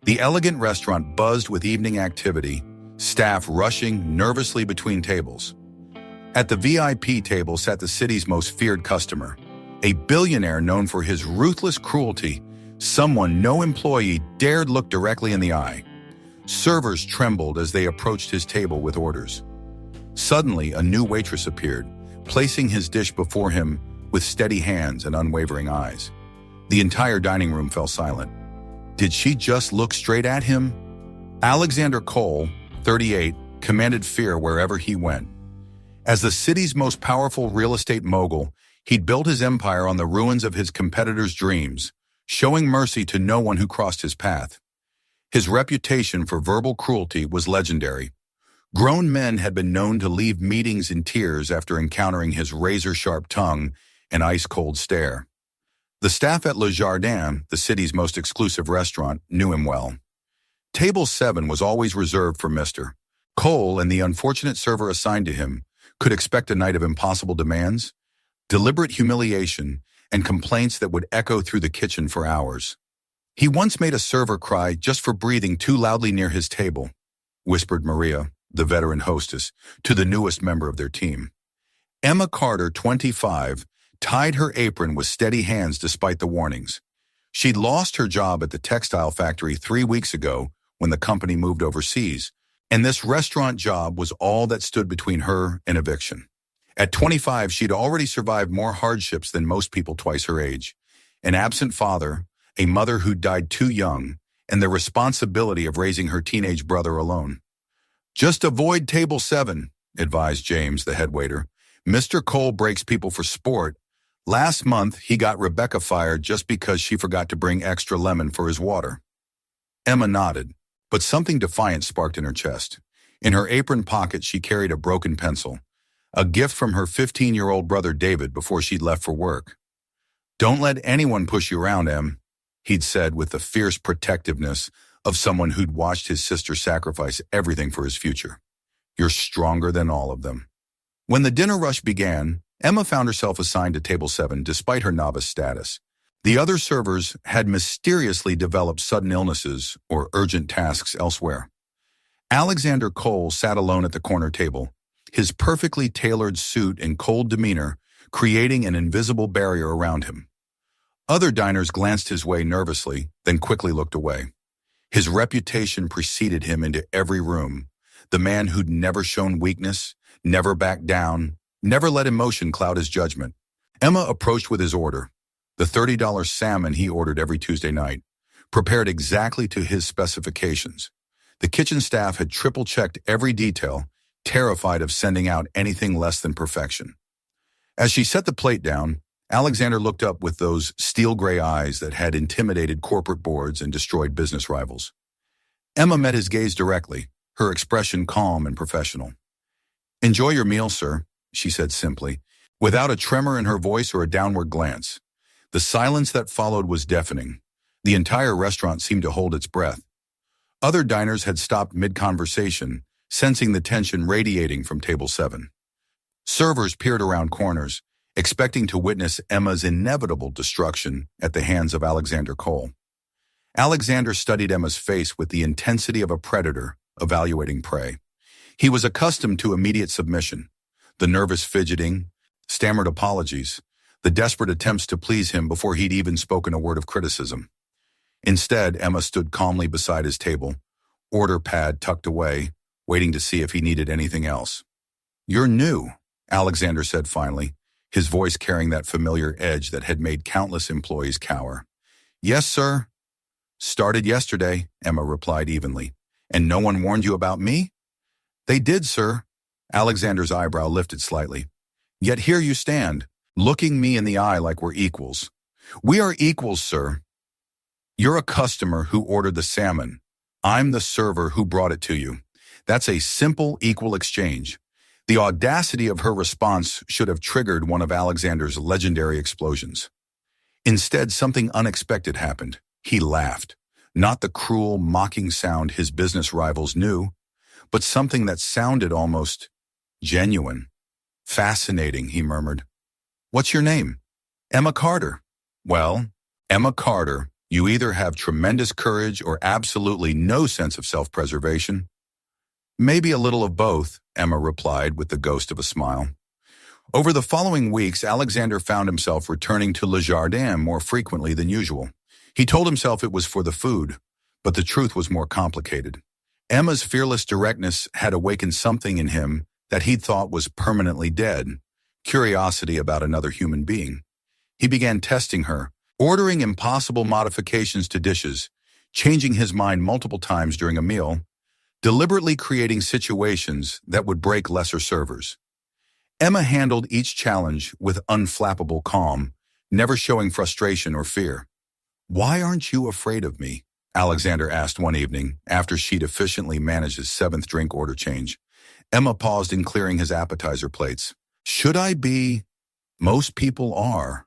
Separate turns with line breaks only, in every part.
The elegant restaurant buzzed with evening activity, staff rushing nervously between tables. At the VIP table sat the city's most feared customer, a billionaire known for his ruthless cruelty, someone no employee dared look directly in the eye. Servers trembled as they approached his table with orders. Suddenly, a new waitress appeared, placing his dish before him with steady hands and unwavering eyes. The entire dining room fell silent. Did she just look straight at him? Alexander Cole, 38, commanded fear wherever he went. As the city's most powerful real estate mogul, he'd built his empire on the ruins of his competitors' dreams, showing mercy to no one who crossed his path. His reputation for verbal cruelty was legendary. Grown men had been known to leave meetings in tears after encountering his razor-sharp tongue and ice-cold stare. The staff at Le Jardin, the city's most exclusive restaurant, knew him well. Table 7 was always reserved for Mr. Cole, and the unfortunate server assigned to him could expect a night of impossible demands, deliberate humiliation, and complaints that would echo through the kitchen for hours. He once made a server cry just for breathing too loudly near his table, whispered Maria, the veteran hostess, to the newest member of their team. Emma Carter, 25, tied her apron with steady hands despite the warnings. She'd lost her job at the textile factory 3 weeks ago when the company moved overseas, and this restaurant job was all that stood between her and eviction. At 25, she'd already survived more hardships than most people twice her age. An absent father, a mother who died too young, and the responsibility of raising her teenage brother alone. "Just avoid table 7, advised James, the head waiter. "Mr. Cole breaks people for sport. Last month, he got Rebecca fired just because she forgot to bring extra lemon for his water." Emma nodded, but something defiant sparked in her chest. In her apron pocket, she carried a broken pencil, a gift from her 15-year-old brother David before she'd left for work. "Don't let anyone push you around, Em," he'd said with the fierce protectiveness of someone who'd watched his sister sacrifice everything for his future. "You're stronger than all of them." When the dinner rush began, Emma found herself assigned to table 7 despite her novice status. The other servers had mysteriously developed sudden illnesses or urgent tasks elsewhere. Alexander Cole sat alone at the corner table, his perfectly tailored suit and cold demeanor creating an invisible barrier around him. Other diners glanced his way nervously, then quickly looked away. His reputation preceded him into every room, the man who'd never shown weakness, never backed down, never let emotion cloud his judgment. Emma approached with his order, the $30 salmon he ordered every Tuesday night, prepared exactly to his specifications. The kitchen staff had triple-checked every detail, terrified of sending out anything less than perfection. As she set the plate down, Alexander looked up with those steel-gray eyes that had intimidated corporate boards and destroyed business rivals. Emma met his gaze directly, her expression calm and professional. "Enjoy your meal, sir," she said simply, without a tremor in her voice or a downward glance. The silence that followed was deafening. The entire restaurant seemed to hold its breath. Other diners had stopped mid-conversation, sensing the tension radiating from table 7. Servers peered around corners, expecting to witness Emma's inevitable destruction at the hands of Alexander Cole. Alexander studied Emma's face with the intensity of a predator evaluating prey. He was accustomed to immediate submission, the nervous fidgeting, stammered apologies, the desperate attempts to please him before he'd even spoken a word of criticism. Instead, Emma stood calmly beside his table, order pad tucked away, waiting to see if he needed anything else. "You're new," Alexander said finally, his voice carrying that familiar edge that had made countless employees cower. "Yes, sir." "Started yesterday," Emma replied evenly. "And no one warned you about me?" "They did, sir." Alexander's eyebrow lifted slightly. "Yet here you stand, looking me in the eye like we're equals." "We are equals, sir. You're a customer who ordered the salmon. I'm the server who brought it to you. That's a simple, equal exchange." The audacity of her response should have triggered one of Alexander's legendary explosions. Instead, something unexpected happened. He laughed. Not the cruel, mocking sound his business rivals knew, but something that sounded almost genuine. "Fascinating," he murmured. "What's your name?" "Emma Carter." "Well, Emma Carter, You either have tremendous courage or absolutely no sense of self-preservation. Maybe a little of both, Emma replied with the ghost of a smile. Over the following weeks, Alexander found himself returning to Le Jardin more frequently than usual. He told himself it was for the food, but the truth was more complicated. Emma's fearless directness had awakened something in him that he'd thought was permanently dead, curiosity about another human being. He began testing her, ordering impossible modifications to dishes, changing his mind multiple times during a meal, deliberately creating situations that would break lesser servers. Emma handled each challenge with unflappable calm, never showing frustration or fear. "Why aren't you afraid of me?" Alexander asked one evening, after she'd efficiently managed his seventh drink order change. Emma paused in clearing his appetizer plates. "Should I be? Most people are.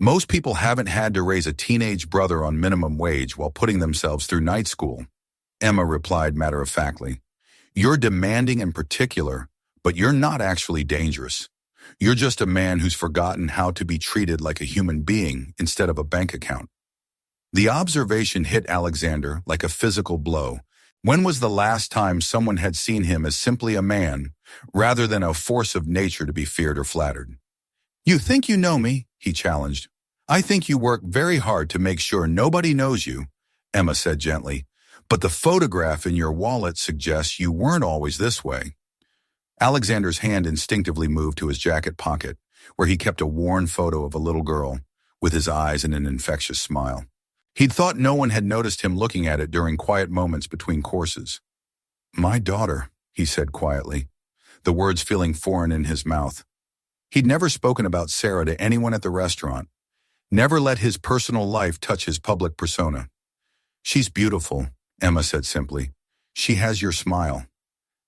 Most people haven't had to raise a teenage brother on minimum wage while putting themselves through night school." Emma replied matter-of-factly. "You're demanding and particular, but you're not actually dangerous. You're just a man who's forgotten how to be treated like a human being instead of a bank account." The observation hit Alexander like a physical blow. When was the last time someone had seen him as simply a man, rather than a force of nature to be feared or flattered? "You think you know me?" he challenged. "I think you work very hard to make sure nobody knows you," Emma said gently. "But the photograph in your wallet suggests you weren't always this way." Alexander's hand instinctively moved to his jacket pocket, where he kept a worn photo of a little girl, with his eyes in an infectious smile. He'd thought no one had noticed him looking at it during quiet moments between courses. "My daughter," he said quietly, the words feeling foreign in his mouth. He'd never spoken about Sarah to anyone at the restaurant, never let his personal life touch his public persona. "She's beautiful," Emma said simply. "She has your smile."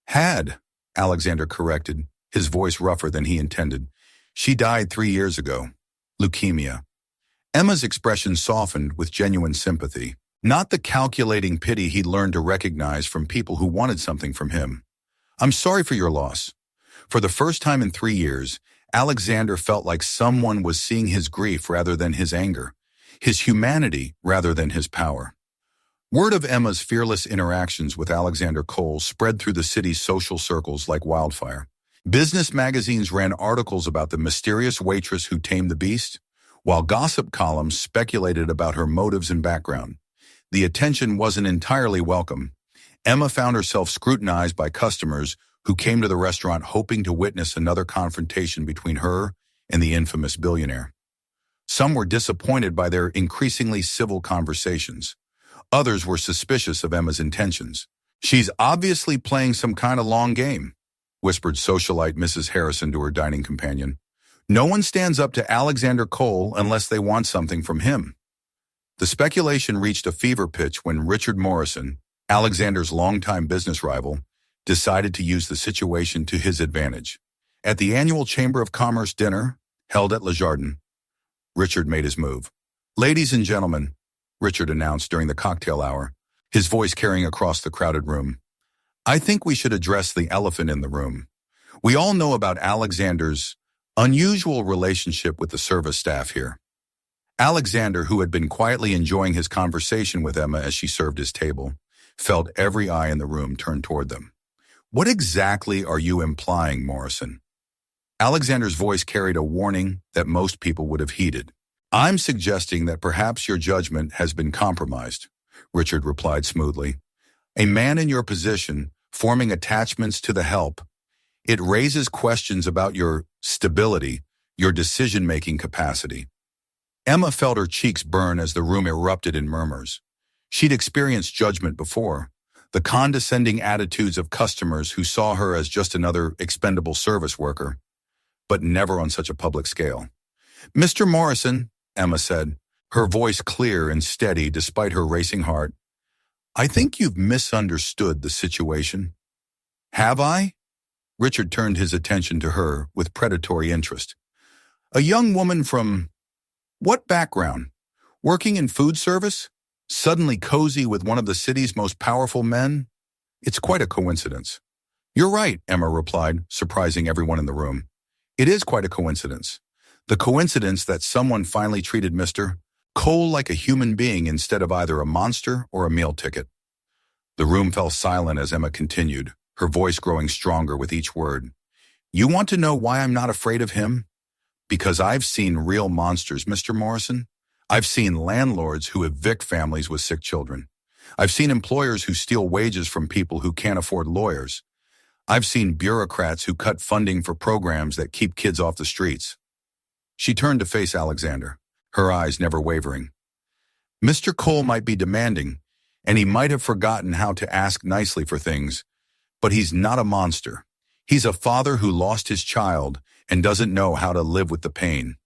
"Had," Alexander corrected, his voice rougher than he intended. "She died 3 years ago. Leukemia." Emma's expression softened with genuine sympathy, not the calculating pity he'd learned to recognize from people who wanted something from him. "I'm sorry for your loss." For the first time in 3 years, Alexander felt like someone was seeing his grief rather than his anger, his humanity rather than his power. Word of Emma's fearless interactions with Alexander Cole spread through the city's social circles like wildfire. Business magazines ran articles about the mysterious waitress who tamed the beast, while gossip columns speculated about her motives and background. The attention wasn't entirely welcome. Emma found herself scrutinized by customers who came to the restaurant hoping to witness another confrontation between her and the infamous billionaire. Some were disappointed by their increasingly civil conversations. Others were suspicious of Emma's intentions. "She's obviously playing some kind of long game," whispered socialite Mrs. Harrison to her dining companion. "No one stands up to Alexander Cole unless they want something from him." The speculation reached a fever pitch when Richard Morrison, Alexander's longtime business rival, decided to use the situation to his advantage. At the annual Chamber of Commerce dinner, held at Le Jardin, Richard made his move. "Ladies and gentlemen," Richard announced during the cocktail hour, his voice carrying across the crowded room, "I think we should address the elephant in the room. We all know about Alexander's unusual relationship with the service staff here." Alexander, who had been quietly enjoying his conversation with Emma as she served his table, felt every eye in the room turn toward them. "What exactly are you implying, Morrison?" Alexander's voice carried a warning that most people would have heeded. "I'm suggesting that perhaps your judgment has been compromised," Richard replied smoothly. "A man in your position, forming attachments to the help, it raises questions about your stability, your decision-making capacity." Emma felt her cheeks burn as the room erupted in murmurs. She'd experienced judgment before, the condescending attitudes of customers who saw her as just another expendable service worker, but never on such a public scale. "Mr. Morrison," Emma said, her voice clear and steady despite her racing heart, "I think you've misunderstood the situation." "Have I?" Richard turned his attention to her with predatory interest. "A young woman from what background? Working in food service? Suddenly cozy with one of the city's most powerful men? It's quite a coincidence." "You're right," Emma replied, surprising everyone in the room. "It is quite a coincidence. The coincidence that someone finally treated Mr. Cole like a human being instead of either a monster or a meal ticket. The room fell silent as Emma continued, her voice growing stronger with each word. You want to know why I'm not afraid of him? Because I've seen real monsters, Mr. Morrison. I've seen landlords who evict families with sick children. I've seen employers who steal wages from people who can't afford lawyers. I've seen bureaucrats who cut funding for programs that keep kids off the streets. She turned to face Alexander, her eyes never wavering. Mr. Cole might be demanding, and he might have forgotten how to ask nicely for things, but he's not a monster. He's a father who lost his child and doesn't know how to live with the pain.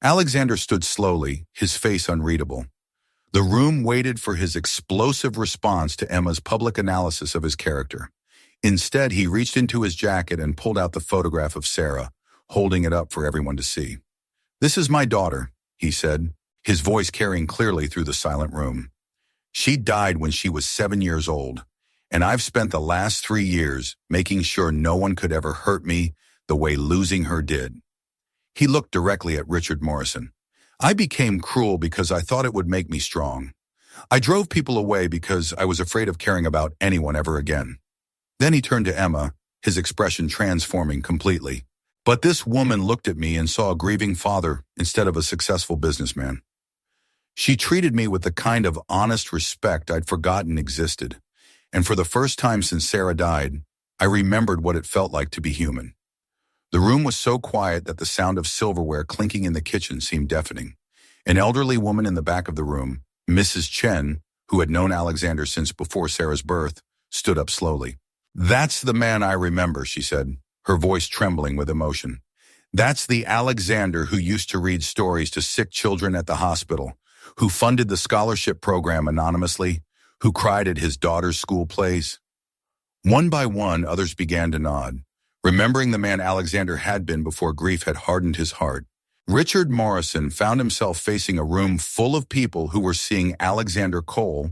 Alexander stood slowly, his face unreadable. The room waited for his explosive response to Emma's public analysis of his character. Instead, he reached into his jacket and pulled out the photograph of Sarah, holding it up for everyone to see. This is my daughter, he said, his voice carrying clearly through the silent room. She died when she was 7 years old, and I've spent the last 3 years making sure no one could ever hurt me the way losing her did. He looked directly at Richard Morrison. I became cruel because I thought it would make me strong. I drove people away because I was afraid of caring about anyone ever again. Then he turned to Emma, his expression transforming completely. But this woman looked at me and saw a grieving father instead of a successful businessman. She treated me with the kind of honest respect I'd forgotten existed. And for the first time since Sarah died, I remembered what it felt like to be human. The room was so quiet that the sound of silverware clinking in the kitchen seemed deafening. An elderly woman in the back of the room, Mrs. Chen, who had known Alexander since before Sarah's birth, stood up slowly. That's the man I remember, she said, her voice trembling with emotion. That's the Alexander who used to read stories to sick children at the hospital, who funded the scholarship program anonymously, who cried at his daughter's school plays. One by one, others began to nod, remembering the man Alexander had been before grief had hardened his heart. Richard Morrison found himself facing a room full of people who were seeing Alexander Cole,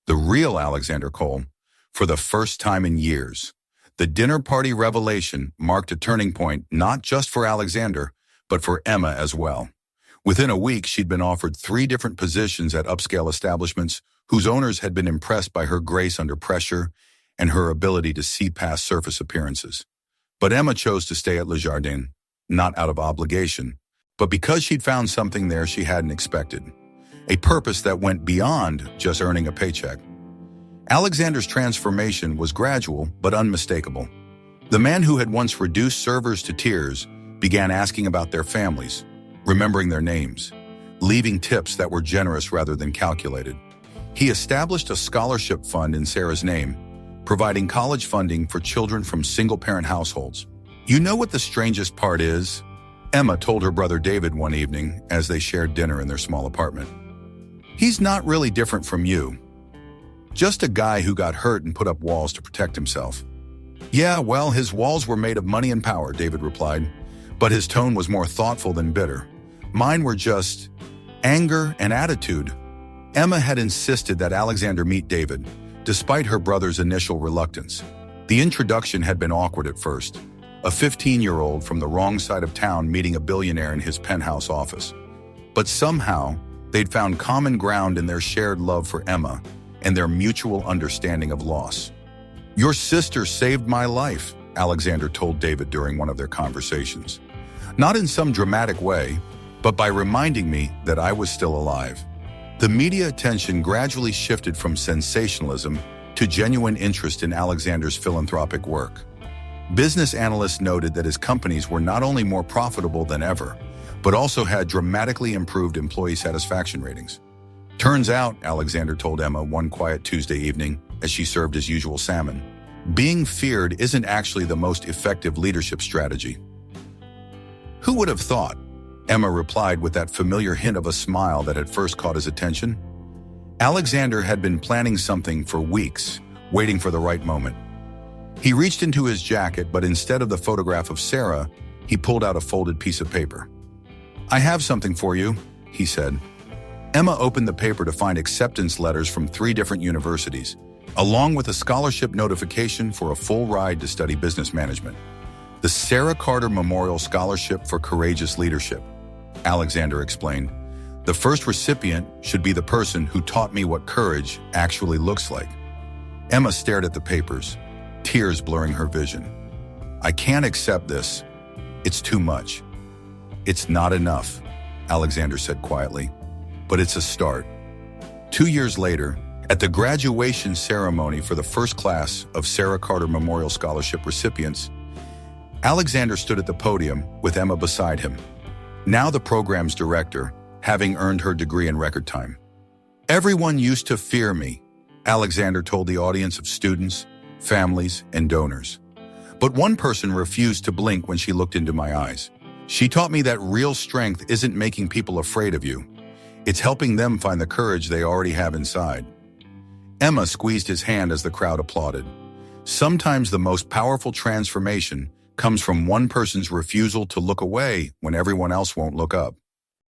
the real Alexander Cole, for the first time in years. The dinner party revelation marked a turning point not just for Alexander, but for Emma as well. Within a week, she'd been offered 3 different positions at upscale establishments whose owners had been impressed by her grace under pressure and her ability to see past surface appearances. But Emma chose to stay at Le Jardin, not out of obligation, but because she'd found something there she hadn't expected, a purpose that went beyond just earning a paycheck. Alexander's transformation was gradual but unmistakable. The man who had once reduced servers to tears began asking about their families, remembering their names, leaving tips that were generous rather than calculated. He established a scholarship fund in Sarah's name, providing college funding for children from single-parent households. You know what the strangest part is? Emma told her brother David one evening as they shared dinner in their small apartment. He's not really different from you. Just a guy who got hurt and put up walls to protect himself. Yeah, well, his walls were made of money and power, David replied, but his tone was more thoughtful than bitter. Mine were just anger and attitude. Emma had insisted that Alexander meet David, despite her brother's initial reluctance. The introduction had been awkward at first, a 15-year-old from the wrong side of town meeting a billionaire in his penthouse office. But somehow, they'd found common ground in their shared love for Emma and their mutual understanding of loss. Your sister saved my life, Alexander told David during one of their conversations. Not in some dramatic way, but by reminding me that I was still alive. The media attention gradually shifted from sensationalism to genuine interest in Alexander's philanthropic work. Business analysts noted that his companies were not only more profitable than ever, but also had dramatically improved employee satisfaction ratings. Turns out, Alexander told Emma one quiet Tuesday evening as she served his usual salmon, being feared isn't actually the most effective leadership strategy. Who would have thought? Emma replied with that familiar hint of a smile that had first caught his attention. Alexander had been planning something for weeks, waiting for the right moment. He reached into his jacket, but instead of the photograph of Sarah, he pulled out a folded piece of paper. I have something for you, he said. Emma opened the paper to find acceptance letters from 3 different universities, along with a scholarship notification for a full ride to study business management. The Sarah Carter Memorial Scholarship for Courageous Leadership, Alexander explained. The first recipient should be the person who taught me what courage actually looks like. Emma stared at the papers, tears blurring her vision. I can't accept this. It's too much. It's not enough, Alexander said quietly, but it's a start. 2 years later, at the graduation ceremony for the first class of Sarah Carter Memorial Scholarship recipients, Alexander stood at the podium with Emma beside him, now the program's director, having earned her degree in record time. Everyone used to fear me, Alexander told the audience of students, families, and donors. But one person refused to blink when she looked into my eyes. She taught me that real strength isn't making people afraid of you. It's helping them find the courage they already have inside. Emma squeezed his hand as the crowd applauded. Sometimes the most powerful transformation comes from one person's refusal to look away when everyone else won't look up.